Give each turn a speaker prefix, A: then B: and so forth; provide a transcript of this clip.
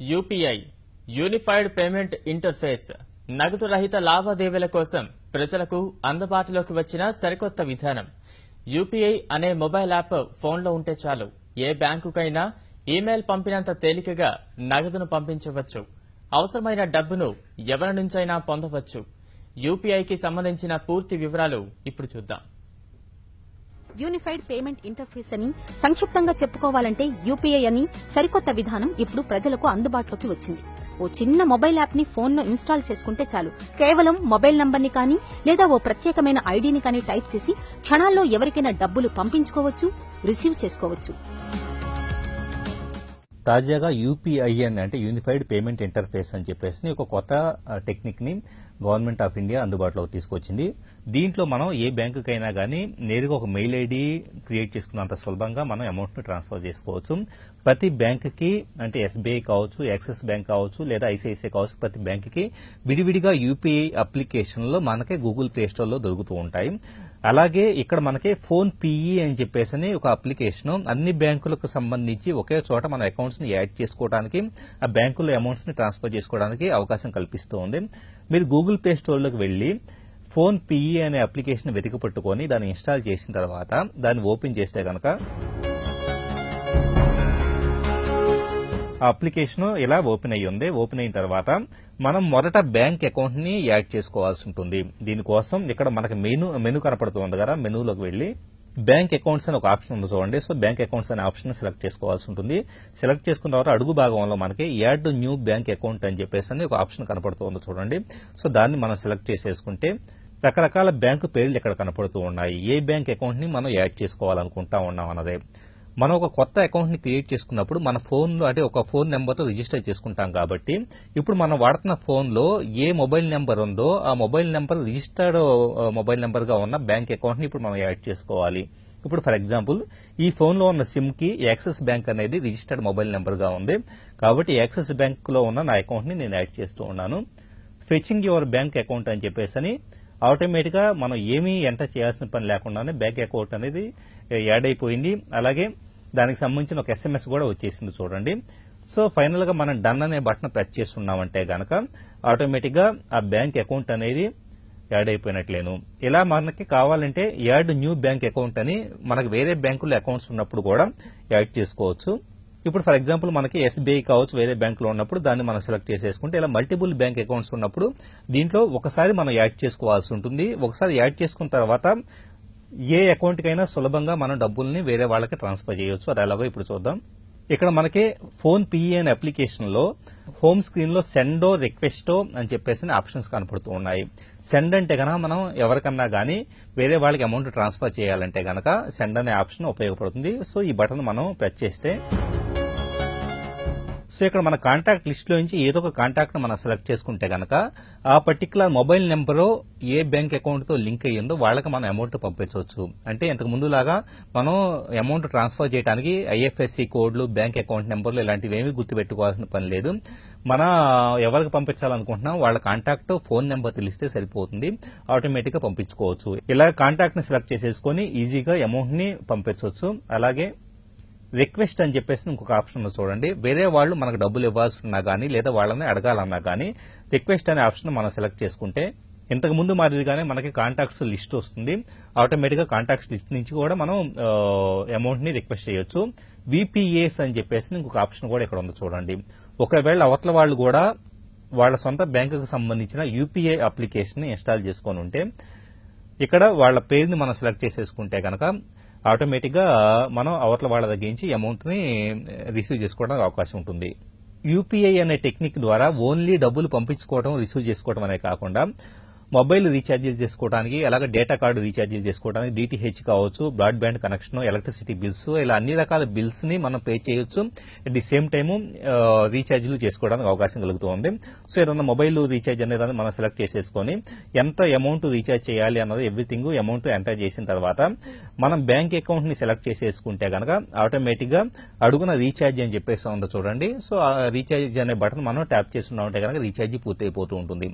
A: UPI unified payment interface నగదు రహిత లావాదేవీల కోసం ప్రజలకు అందుబాటులోకి వచ్చిన సరికొత్త విధానం. యూపీఐ అనే మొబైల్ యాప్ ఫోన్లో ఉంటే చాలు ఏ బ్యాంకుకైనా ఈమెయిల్ పంపినంత తేలికగా నగదును పంపించవచ్చు. అవసరమైన డబ్బును ఎవరి నుంచైనా పొందవచ్చు. యూపీఐకి సంబంధించిన పూర్తి వివరాలు ఇప్పుడు చూద్దాం.
B: యూనిఫైడ్ పేమెంట్ ఇంటర్ఫేస్ అని సంక్షిప్తంగా చెప్పుకోవాలంటే యూపీఐ అని సరికొత్త విధానం ఇప్పుడు ప్రజలకు అందుబాటులోకి వచ్చింది. ఓ చిన్న మొబైల్ యాప్ ని ఫోన్లో ఇన్స్టాల్ చేసుకుంటే చాలు. కేవలం మొబైల్ నంబర్ని కానీ లేదా ఓ ప్రత్యేకమైన ఐడీని కానీ టైప్ చేసి క్షణాల్లో ఎవరికైనా డబ్బులు పంపించుకోవచ్చు, రిసీవ్ చేసుకోవచ్చు.
C: తాజాగా యూపీఐ అంటే యూనిఫైడ్ పేమెంట్ ఇంటర్ఫేస్ అని చెప్పేసి ఒక కొత్త టెక్నిక్ ని గవర్నమెంట్ ఆఫ్ ఇండియా అందుబాటులోకి తీసుకొచ్చింది. దీంట్లో మనం ఏ బ్యాంకుకైనా కానీ నేరుగా ఒక మెయిల్ ఐడి క్రియేట్ చేసుకున్నంత సులభంగా మనం అమౌంట్ ను ట్రాన్స్ఫర్ చేసుకోవచ్చు. ప్రతి బ్యాంకుకి అంటే ఎస్బీఐ కావచ్చు, యాక్సిస్ బ్యాంక్ కావచ్చు లేదా ఐసిఐసిఐ కావచ్చు, ప్రతి బ్యాంకుకి విడివిడిగా యూపీఐ అప్లికేషన్లో మనకి గూగుల్ ప్లే స్టోర్ లో దొరుకుతూ ఉంటాయి. అలాగే ఇక్కడ మనకి ఫోన్ పిఈ అని చెప్పేసి ఒక అప్లికేషన్ అన్ని బ్యాంకులకు సంబంధించి ఒకే చోట మన అకౌంట్స్ ని యాడ్ చేసుకోవడానికి, ఆ బ్యాంకుల్లో అమౌంట్స్ ని ట్రాన్స్ఫర్ చేసుకోవడానికి అవకాశం కల్పిస్తూ ఉంది. మీరు గూగుల్ ప్లే స్టోర్ లోకి వెళ్లి ఫోన్ పిఈ అనే అప్లికేషన్ వెతికి పట్టుకొని దాన్ని ఇన్స్టాల్ చేసిన తర్వాత దాన్ని ఓపెన్ చేస్తే కనుక ఆ అప్లికేషన్ ఇలా ఓపెన్ అయ్యి ఉంది. ఓపెన్ అయిన తర్వాత మనం మొదట బ్యాంక్ అకౌంట్ ని యాడ్ చేసుకోవాల్సి ఉంటుంది. దీనికోసం ఇక్కడ మనకి మెనూ కనపడుతుంది కదా, మెనూలోకి వెళ్లి బ్యాంక్ అకౌంట్స్ అని ఒక ఆప్షన్ ఉంది చూడండి. సో బ్యాంక్ అకౌంట్స్ అనే ఆప్షన్ సెలెక్ట్ చేసుకోవాల్సి ఉంటుంది. సెలెక్ట్ చేసుకున్న తర్వాత అడుగు భాగంలో మనకి యాడ్ న్యూ బ్యాంక్ అకౌంట్ అని చెప్పేసి ఒక ఆప్షన్ కనపడుతుంది చూడండి. సో దాన్ని మనం సెలెక్ట్ చేసేసుకుంటే రకరకాల బ్యాంకు పేర్లు ఇక్కడ కనపడుతూ ఉన్నాయి. ఏ బ్యాంక్ అకౌంట్ ని మనం యాడ్ చేసుకోవాలనుకుంటా ఉన్నాం అన్నదే. మనం ఒక కొత్త అకౌంట్ ని క్రియేట్ చేసుకున్నప్పుడు మన ఫోన్ లో అంటే ఒక ఫోన్ నెంబర్ తో రిజిస్టర్ చేసుకుంటాం కాబట్టి ఇప్పుడు మనం వాడుతున్న ఫోన్ లో ఏ మొబైల్ నెంబర్ ఉందో ఆ mobile number registered mobile number గా ఉన్న బ్యాంక్ అకౌంట్ ని ఇప్పుడు మనం యాడ్ చేసుకోవాలి. ఇప్పుడు ఫర్ ఎగ్జాంపుల్ ఈ ఫోన్ లో ఉన్న సిమ్ కి యాక్సిస్ బ్యాంక్ అనేది రిజిస్టర్డ్ మొబైల్ నెంబర్ గా ఉంది కాబట్టి యాక్సిస్ బ్యాంక్ లో ఉన్న నా అకౌంట్ ని నేను యాడ్ చేస్తూ ఉన్నాను. ఫెచింగ్ యువర్ బ్యాంక్ అకౌంట్ అని చెప్పేసి ఆటోమేటిక్ గా మనం ఏమీ ఎంటర్ చేయాల్సిన పని లేకుండానే బ్యాంక్ అకౌంట్ అనేది యాడ్ అయిపోయింది. అలాగే దానికి సంబంధించిన ఒక ఎస్ఎంఎస్ కూడా వచ్చేసింది చూడండి. సో ఫైనల్ గా మనం డన్ అనే బటన్ ప్రెస్ చేస్తున్నామంటే గనక ఆటోమేటిక్ గా ఆ బ్యాంక్ అకౌంట్ అనేది యాడ్ అయిపోయినట్లేను. ఇలా మనకి కావాలంటే యాడ్ న్యూ బ్యాంక్ అకౌంట్ అని మనకి వేరే బ్యాంకులో అకౌంట్స్ ఉన్నప్పుడు కూడా యాడ్ చేసుకోవచ్చు. ఇప్పుడు ఫర్ ఎగ్జాంపుల్ మనకి ఎస్బీఐ కావచ్చు వేరే బ్యాంకులో ఉన్నప్పుడు దాన్ని మనం సెలెక్ట్ చేసేసుకుంటే ఇలా మల్టిపుల్ బ్యాంక్ అకౌంట్స్ ఉన్నప్పుడు దీంట్లో ఒకసారి మనం యాడ్ చేసుకోవాల్సి ఉంటుంది. ఒకసారి యాడ్ చేసుకున్న తర్వాత ఏ అకౌంట్ కైనా సులభంగా మనం డబ్బుల్ని వేరే వాళ్ళకి ట్రాన్స్ఫర్ చేయొచ్చు. అది ఎలాగో ఇప్పుడు చూద్దాం. ఇక్కడ మనకి ఫోన్ పిఈ అనే అప్లికేషన్ లో హోమ్ స్క్రీన్ లో సెండో రిక్వెస్టో అని చెప్పేసి ఆప్షన్స్ కనపడుతూ ఉన్నాయి. సెండ్ అంటే గనక మనం ఎవరికన్నా గానీ వేరే వాళ్ళకి అమౌంట్ ట్రాన్స్ఫర్ చేయాలంటే గనక సెండ్ అనే ఆప్షన్ ఉపయోగపడుతుంది. సో ఈ బటన్ మనం ప్రెస్ చేస్తే సో ఇక్కడ మన కాంటాక్ట్ లిస్ట్ లో నుంచి ఏదో ఒక కాంటాక్ట్ మనం సెలెక్ట్ చేసుకుంటే గనక ఆ పర్టికులర్ మొబైల్ నెంబర్ ఏ బ్యాంక్ అకౌంట్ తో లింక్ అయ్యిందో వాళ్ళకి మనం అమౌంట్ పంపించవచ్చు. అంటే ఇంతకు ముందులాగా మనం అమౌంట్ ట్రాన్స్ఫర్ చేయడానికి ఐఎఫ్ఎస్సి కోడ్లు, బ్యాంక్ అకౌంట్ నెంబర్లు ఇలాంటివి ఏమీ గుర్తుపెట్టుకోవాల్సిన పని లేదు. మన ఎవరికి పంపించాలనుకుంటున్నాం వాళ్ళ కాంటాక్ట్ ఫోన్ నెంబర్ తెలిస్తే సరిపోతుంది, ఆటోమేటిక్ గా పంపించుకోవచ్చు. ఇలా కాంటాక్ట్ ని సెలెక్ట్ చేసేసుకుని ఈజీగా అమౌంట్ ని పంపించవచ్చు. అలాగే రిక్వెస్ట్ అని చెప్పేసి ఇంకొక ఆప్షన్ చూడండి. వేరే వాళ్ళు మనకు డబ్బులు ఇవ్వాల్సి ఉన్నా గానీ లేదా వాళ్ళని అడగాలన్నా గానీ రిక్వెస్ట్ అనే ఆప్షన్ మనం సెలెక్ట్ చేసుకుంటే ఇంతకు ముందు మాదిరిగానే మనకి కాంటాక్ట్స్ లిస్ట్ వస్తుంది. ఆటోమేటిక్ గా కాంటాక్ట్స్ లిస్ట్ నుంచి కూడా మనం అమౌంట్ ని రిక్వెస్ట్ చేయొచ్చు. విపిఏస్ అని చెప్పేసి ఇంకొక ఆప్షన్ కూడా ఇక్కడ ఉంది చూడండి. ఒకవేళ అవతల వాళ్ళు కూడా వాళ్ళ సొంత బ్యాంకుకు సంబంధించిన యూపీఐ అప్లికేషన్ ని ఇన్స్టాల్ చేసుకొని ఉంటే ఇక్కడ వాళ్ళ పేరుని మనం సెలెక్ట్ చేసేసుకుంటే కనుక ఆటోమేటిక్ గా మనం అవతల వాళ్ళ దగ్గర నుంచి అమౌంట్ ని రిసీవ్ చేసుకోవడానికి అవకాశం ఉంటుంది. యూపీఐ అనే టెక్నిక్ ద్వారా ఓన్లీ డబ్బులు పంపించుకోవడం, రిసీవ్ చేసుకోవడం అనే కాకుండా మొబైల్ రీఛార్జీలు చేసుకోవడానికి, అలాగే డేటా కార్డు రీఛార్జీలు చేసుకోవడానికి, డిటిహెచ్ కావచ్చు, బ్రాడ్బ్యాండ్ కనెక్షన్, ఎలక్ట్రిసిటీ బిల్స్ ఇలా అన్ని రకాల బిల్స్ ని మనం పే చేయొచ్చు. అట్ ది సేమ్ టైమ్ రీఛార్జీలు చేసుకోవడానికి అవకాశం కలుగుతుంది. సో ఏదన్నా మొబైల్ రీఛార్జ్ అనేది మనం సెలెక్ట్ చేసేసుకొని ఎంత అమౌంట్ రీఛార్జ్ చేయాలి అన్నది ఎవ్రీథింగ్ అమౌంట్ ఎంటర్ చేసిన తర్వాత మనం బ్యాంక్ అకౌంట్ ని సెలెక్ట్ చేసేసుకుంటే గనక ఆటోమేటిక్ గా అడుగున రీఛార్జ్ అని చెప్పేసి ఉందో చూడండి. సో ఆ రీఛార్జ్ అనే బటన్ మనం ట్యాప్ చేస్తున్నామంటే కనుక రీఛార్జ్ పూర్తి అయిపోతూ ఉంటుంది.